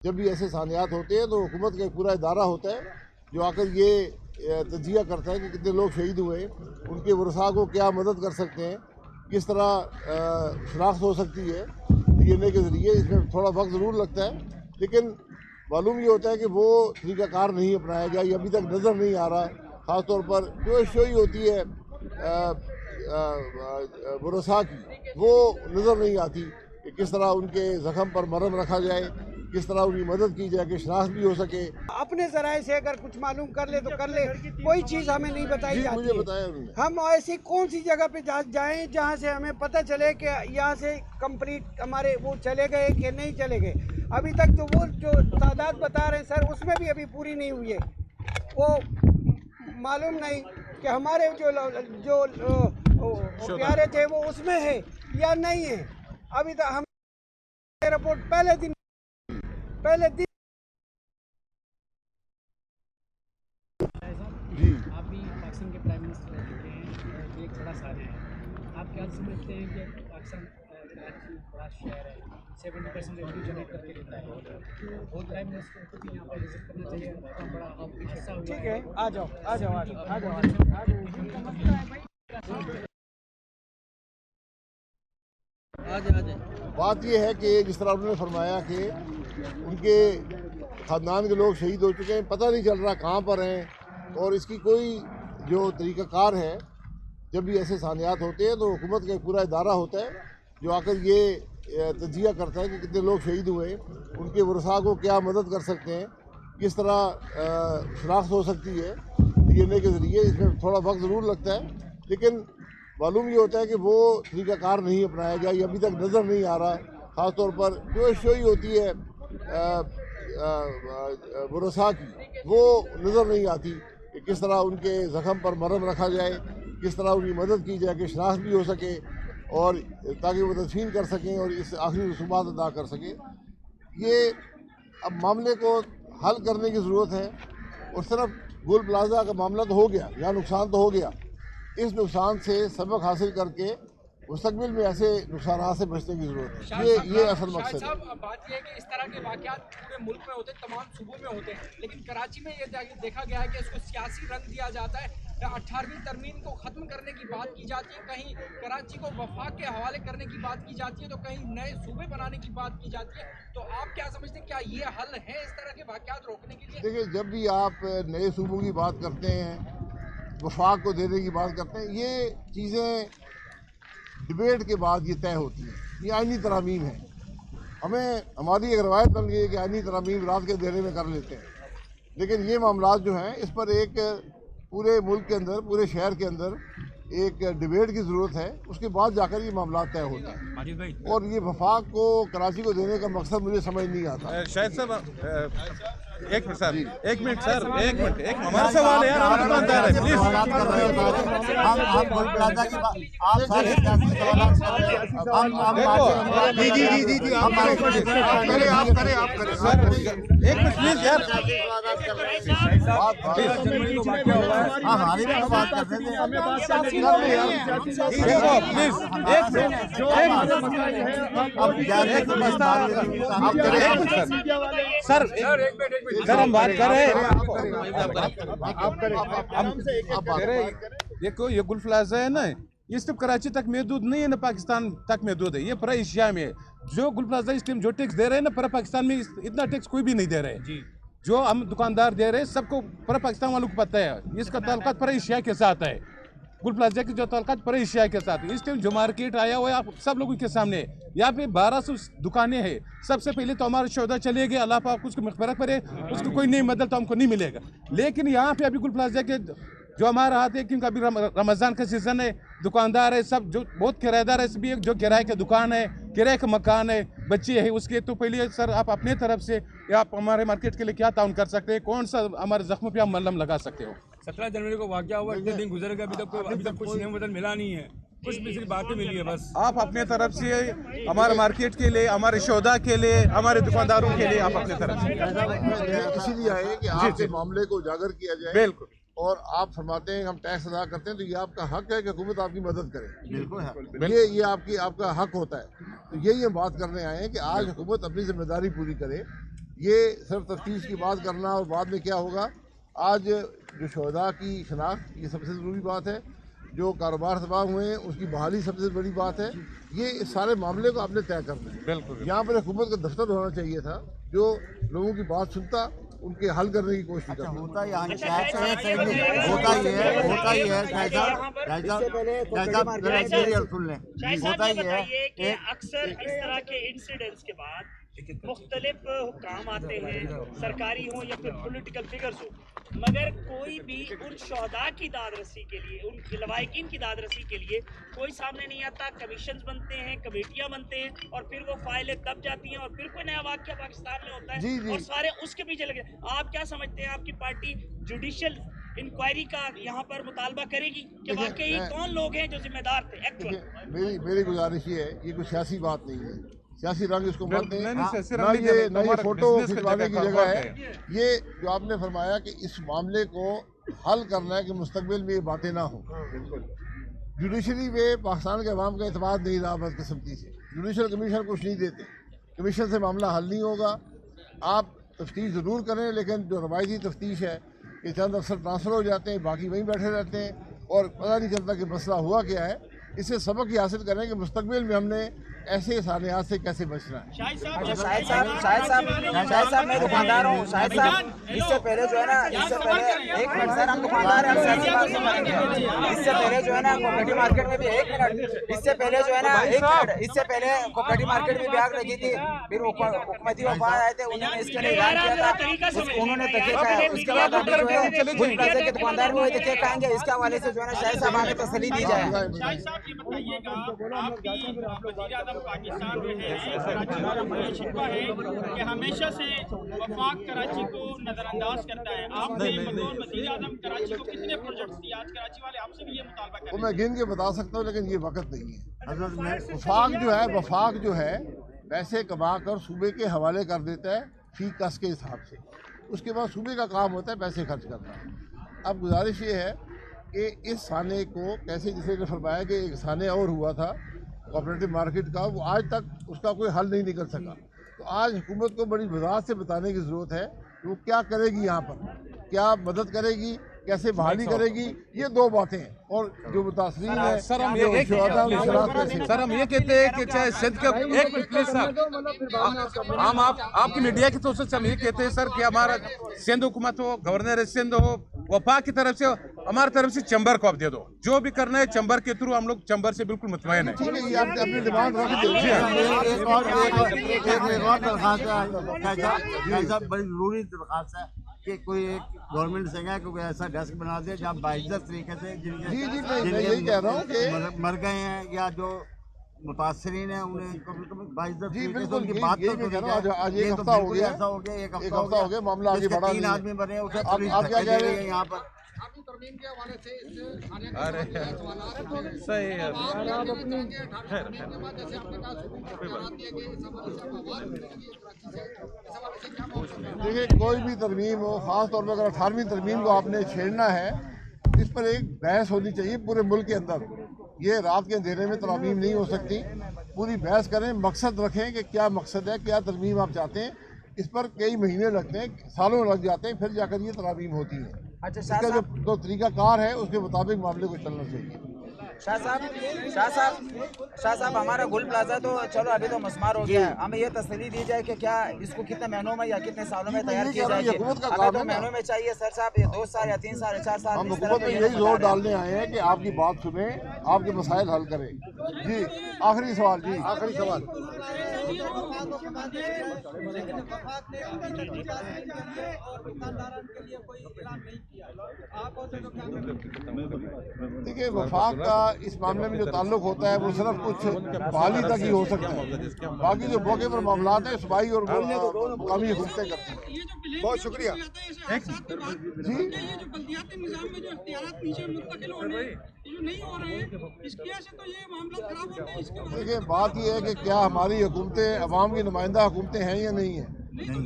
जब भी ऐसे सानियात होते हैं तो हुकूमत का एक पूरा इदारा होता है जो आकर ये तजिया करता है कि कितने लोग शहीद हुए, उनके वरसा को क्या मदद कर सकते हैं, किस तरह शनाख्त हो सकती है डीएनए के ज़रिए। इसमें थोड़ा वक्त ज़रूर लगता है, लेकिन मालूम ये होता है कि वो तरीक़ाकार नहीं अपनाया गया, ये अभी तक नज़र नहीं आ रहा। ख़ास तौर पर जो शोई होती है वरसा की, वो नज़र नहीं आती कि किस तरह उनके ज़ख्म पर मरहम रखा जाए, किस तरह उनकी मदद की जाए कि शनाख्त भी हो सके। अपने जराए से अगर कुछ मालूम कर ले तो कर ले, कोई चीज़ हमें नहीं बताई जाती मुझे है। बताया उन्होंने। हम ऐसी कौन सी जगह पे जाएं जहां से हमें पता चले कि यहाँ से कंप्लीट हमारे वो चले गए कि नहीं चले गए। अभी तक तो वो जो तादाद बता रहे हैं सर, उसमें भी अभी पूरी नहीं हुई है। वो मालूम नहीं कि हमारे जो प्यारे थे वो उसमें है या नहीं है। अभी तक हम रिपोर्ट पहले दिन जी, आप भी पाकिस्तान के प्राइम मिनिस्टर रह चुके हैं, तो एक बड़ा सारे हैं। आप क्या समझते हैं कि पाकिस्तान कराची बड़ा शहर है, 70% रेवेन्यू जनरेट करके देता है, वो प्राइम मिनिस्टर को भी यहाँ पर विजिट करना चाहिए। बहुत बड़ा हिस्सा हुआ ठीक है। आ जाओ आ जाओ आ जाओ आ जाओ बात यह है कि जिस तरह उन्होंने फरमाया कि उनके ख़ानदान के लोग शहीद हो चुके हैं, पता नहीं चल रहा कहाँ पर हैं, और इसकी कोई जो तरीक़ाकार है। जब भी ऐसे सानियात होते हैं तो हुकूमत का एक पूरा इदारा होता है जो आकर ये तजिया करता है कि कितने लोग शहीद हुए, उनके वरसा को क्या मदद कर सकते हैं, किस तरह शनाख्त हो सकती है डीएनए के ज़रिए। इसमें थोड़ा वक्त ज़रूर लगता है, लेकिन मालूम ये होता है कि वो तरीक़ाकार नहीं अपनाया गया, ये अभी तक नज़र नहीं आ रहा। ख़ास तौर पर जो शोई होती है वरसा की, वो नज़र नहीं आती कि किस तरह उनके ज़ख्म पर मरहम रखा जाए, किस तरह उनकी मदद की जाए कि शनाख्त भी हो सके, और ताकि वो तदफीन कर सकें और इस आखिरी रसूमात अदा कर सकें। ये अब मामले को हल करने की ज़रूरत है, और सिर्फ गोल प्लाजा का मामला तो हो गया, यहाँ नुकसान तो हो गया। इस नुकसान से सबक हासिल करके मुस्तकबिल में ऐसे नुकसान से बचने की जरूरत है। ये असल मकसद है। बात यह है कि इस तरह के वाकयात पूरे मुल्क में होते हैं, तमाम सूबों में होते हैं, लेकिन कराची में ये देखा गया है कि इसको सियासी रंग दिया जाता है। 18वीं तरमीम को ख़त्म करने की बात की जाती है, कहीं कराची को वफाक के हवाले करने की बात की जाती है, तो कहीं नए सूबे बनाने की बात की जाती है। तो आप क्या समझते हैं, क्या ये हल है इस तरह के वाकयात रोकने के लिए? देखिए, जब भी आप नए सूबों की बात करते हैं, वफाक को देने की बात करते हैं, ये चीज़ें डिबेट के बाद ये तय होती है। ये आइनी तरमीम है। हमारी एक रवायत बन गई है कि आइनी तरमीम रात के देने में कर लेते हैं, लेकिन ये मामला जो हैं इस पर एक पूरे मुल्क के अंदर, पूरे शहर के अंदर एक डिबेट की ज़रूरत है। उसके बाद जाकर ये मामला तय होता है, और ये वफाक को कराची को देने का मकसद मुझे समझ नहीं आता। शायद साहब एक मिनट सर, एक मिनट सर, एक मिनट, एक हमारा सवाल है यार, हम दुकानदार है, प्लीज। हम गोल प्लाजा की बात, आप सारे सियासी सवाल कर रहे हैं। जी आप करें सर एक मिनट प्लीज यार, हमारी भी बात कर रहे थे। देखो प्लीज एक मिनट, अब जाने की बात आप करें एक मिनट सर, सर हम बात कर रहे हैं। देखो ये गुल प्लाजा है ना, ये सिर्फ कराची तक महदूद नहीं है ना, पाकिस्तान तक महदूद है, ये पूरा एशिया में है। जो गुल प्लाजा इस टाइम जो टैक्स दे रहे हैं ना, पूरा पाकिस्तान में इतना टैक्स कोई भी नहीं दे रहे हैं। जो हम दुकानदार दे रहे हैं सबको पूरा पाकिस्तान वालों को पता है। इसका ताल्लुकात पूरा एशिया के साथ है, गुल प्लाजा की जो ताल्लुकात पूरे एशिया के साथ है। इस टाइम जो मार्केट आया हुआ है आप सब लोगों के सामने, यहाँ पे 1200 दुकानें हैं। सबसे पहले तो हमारे शौदा चले गए, अल्लाह पाक उसको मग़फ़िरत करे, उसको कोई नहीं मदद तो हमको नहीं मिलेगा। लेकिन यहाँ पे अभी गुल प्लाजा के जो हमारा हाथ है, क्योंकि अभी रमज़ान का सीज़न है, दुकानदार है सब, जो बहुत किराएदार है, सभी जो किराए का दुकान है, किराए का मकान है, बच्चे है उसके। तो पहले सर आप अपने तरफ से या आप हमारे मार्केट के लिए क्या ताउन कर सकते हैं, कौन सा हमारे जख्मों पे आप मलहम लगा सकते हो? 17 जनवरी को वाक़या हुआ, इतने दिन गुजर गए, अभी तक कुछ नियम बदल मिला नहीं है, कुछ भी सिर्फ बातें मिली है बस। आप अपने तरफ से हमारे मार्केट के लिए, हमारे शौदा के लिए, हमारे दुकानदारों के लिए आप अपने तरफ से इसीलिए आए कि आपके मामले को उजागर किया जाए। बिल्कुल। और आप फरमाते हैं हम टैक्स अदा करते हैं, तो ये आपका हक है कि हुकूमत आपकी मदद करे। बिल्कुल ये आपका हक होता है। तो यही हम बात करने आए हैं कि आज हुकूमत अपनी जिम्मेदारी पूरी करे। ये सिर्फ तफ्तीश की बात करना और बाद में क्या होगा। आज जो शहदा की शनाख्त, ये सबसे ज़रूरी बात है। जो कारोबार तबाह हुए हैं उसकी बहाली सबसे बड़ी बात है। ये इस सारे मामले को आपने तय करना है। बिल्कुल यहाँ पर हुकूमत का दफ्तर होना चाहिए था जो लोगों की बात सुनता, उनके हल करने की कोशिश करता। होता ही है शायद सुन लें, होता ही है कि अक्सर इस तरह के इंसिडेंट्स के बाद मुख्तलिफ हुक्काम आते हैं, सरकारी हो या फिर पॉलिटिकल फिगर्स हो, मगर कोई भी उन शहदा की दादरसी के लिए, उन लवाहिकीन की दादरसी के लिए कोई सामने नहीं आता। कमीशंस बनते हैं, कमेटियां बनते हैं और फिर वो फाइलें दब जाती हैं और फिर कोई नया वाक़या पाकिस्तान में होता है और सारे उसके पीछे लगे। आप क्या समझते हैं, आपकी पार्टी जुडिशियल इंक्वायरी का यहाँ पर मुतालबा करेगी कि वाकई कौन लोग हैं जो जिम्मेदार थे एक्चुअल? मेरी गुजारिश ये है, ये कोई सियासी बात नहीं है, सियासी रंग इसको मत दें, नहीं, ना ये फोटो खिंचवाने की जगह है। ये जो आपने फरमाया कि इस मामले को हल करना है कि मुस्तकबिल में ये बातें ना हो। जुडिशरी में पाकिस्तान के अवाम का एतमाद नहीं रहा बदकिस्मती से। जुडिशल कमीशन कुछ नहीं देते, कमीशन से मामला हल नहीं होगा। आप तफ्तीश ज़रूर करें, लेकिन जो रवायती तफ्तीश है कि चंद अफसर ट्रांसफ़र हो जाते हैं, बाकी वहीं बैठे रहते हैं और पता नहीं चलता कि मसला हुआ क्या है। इससे सबक ये हासिल करें कि मुस्तकबिल में हमने ऐसे सानियात से कैसे बचना है। शाहिद साहब मैं दुकानदार हूँ। शाहिद साहब इससे पहले जो है ना, इससे पहले एक मिनट सर, हम दुकानदार हैं, सियासी बात से मानेंगे। इससे पहले जो है ना कोऑपरेटिव मार्केट में भी एक मिनट, इससे पहले जो है ना एक मिनट, इससे पहले कोऑपरेटिव मार्केट में भी आग लगी थी। फिर हुकूमती वफाद आए थे, उन्होंने इसके लिए ऐलान किया था, उन्होंने तकिए खाया। उसके बाद गुल प्लाजा के दुकानदार भी तकिए खाएंगे। इसके हवाले से जो है ना शाहिद साहब हमें तसल्ली दी जाए। ये बताइएगा, आपकी वज़ीर-ए-आज़म पाकिस्तान में है, कराची का रवैया छिपा है कि हमेशा से वफाक कराची को नजरअंदाज करता है। आपने बतौर वज़ीर-ए-आज़म कराची को कितने प्रोजेक्ट्स दिए? आज कराची वाले आपसे भी ये मुतालबा कर रहे हैं। मैं गिन के बता सकता हूँ, लेकिन ये वक्त नहीं है। वफाक जो है पैसे कमा कर सूबे के हवाले कर देता है फी कस के हिसाब से। उसके बाद सूबे का काम होता है पैसे खर्च करना। अब गुजारिश ये है कि इस साने को कैसे, जिसे ने फरमाया कि एक साने और हुआ था कोऑपरेटिव मार्केट का, वो आज तक उसका कोई हल नहीं निकल सका। तो आज हुकूमत को बड़ी वजाहत से बताने की ज़रूरत है कि वो क्या करेगी, यहाँ पर क्या मदद करेगी, कैसे बहाली करेगी। ये दो बातें हैं। और जो मुतासरीन है सर, हम ये कहते हैं कि चाहे सिंध का एक प्लीज सर, हम आपकी मीडिया की तरफ से हम ये कहते हैं सर कि हमारा सिंध हुकूमत हो, गवर्नर सिंध हो, वफाक की तरफ से, हमारी तरफ से चैम्बर को आप दे दो। जो भी करना है चैम्बर के थ्रू, हम लोग चैम्बर से बिल्कुल मुतमईन है। अपनी डिमांड बड़ी जरूरी दरखास्त है कि कोई एक गवर्नमेंट से है कोई ऐसा डेस्क बना दे जहाँ बाइज्जत तरीके से जिनके मर गए हैं या जो मुतासरीन है उन्हें बाइज्जत तरीके से उनकी बात तो आज एक हफ्ता हो गया, एक हफ्ता हो गया मामला आगे बढ़ा। 3 आदमी बने, उसे आप क्या कह रहे हैं यहाँ पर? अरे सही है। देखिए, कोई भी तरमीम हो, ख़ास तौर पर अगर 18वीं तरमीम को आपने छेड़ना है, इस पर एक बहस होनी चाहिए पूरे मुल्क के अंदर। ये रात के अंधेरे में तरमीम नहीं हो सकती। पूरी बहस करें, मकसद रखें कि क्या मकसद है, क्या तरमीम आप चाहते हैं। इस पर कई महीने लगते हैं, सालों लग जाते हैं, फिर जाकर ये तरमीम होती है। अच्छा, इसका जो तरीकाकार है उसके मुताबिक मामले को चलना चाहिए। शाह साहब हमारा गुल प्लाजा तो चलो अभी तो मस्मार हो गया है। हमें ये तसल्ली दी जाए कि क्या इसको कितने महीनों में या कितने सालों में तैयार किया जाएगी? हमें 2 महीनों में चाहिए सर साहब, ये 2 साल या 3 साल या 4 साल। हम हुकूमत में यही जोर डालने आए हैं कि आपकी बात सुने, आपके मसाइल हल करें। जी आखिरी सवाल, जी आखिरी सवाल। देखिए, वफाक का इस मामले में जो ताल्लुक होता है वो सिर्फ कुछ बहाली तक ही हो सकता है। बाकी जो मौके पर मामलात है सूबाई और मुकामी हुकूमतें करती हैं। बहुत शुक्रिया जी। ये जो बल्दियाती निज़ाम में जो इख्तियारात नीचे मुंतकिल हो रहे हैं, जो नहीं हो रहे हैं, इसकी वजह से तो ये मामला खराब होते हैं। इसके देखिए, बात ये है कि क्या हमारी हुकूमतें अवाम की नुमाइंदा हुकूमतें हैं या नहीं है।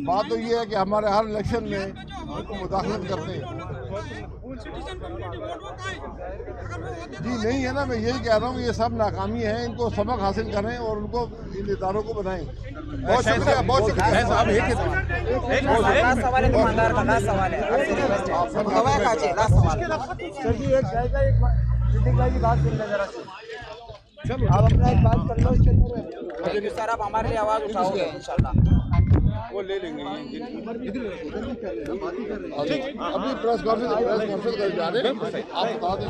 बात तो ये है कि हमारे हर इलेक्शन में उनको मुदाखलत करते हैं। जी नहीं है ना, मैं यही कह रहा हूँ ये सब नाकामी है, इनको सबक हासिल करें और उनको इन इदारों को बनाएं। बहुत शुक्रिया, बहुत शुक्रिया। लास्ट सवाल है दुकानदार का, लास्ट सवाल है आपसे रिक्वेस्ट है हवा काजी, लास्ट सवाल सर जी एक जाएगा, एक सिद्दीक भाई की बात सुन ले जरा से, आप अपना एक बात कर लो इसके अंदर। थैंक यू सर, आप हमारे लिए आवाज उठाओगे इंशाल्लाह। वो ले लेंगे अभी प्रेस कॉन्फ्रेंस कर जा रहे हैं, आप बता दें।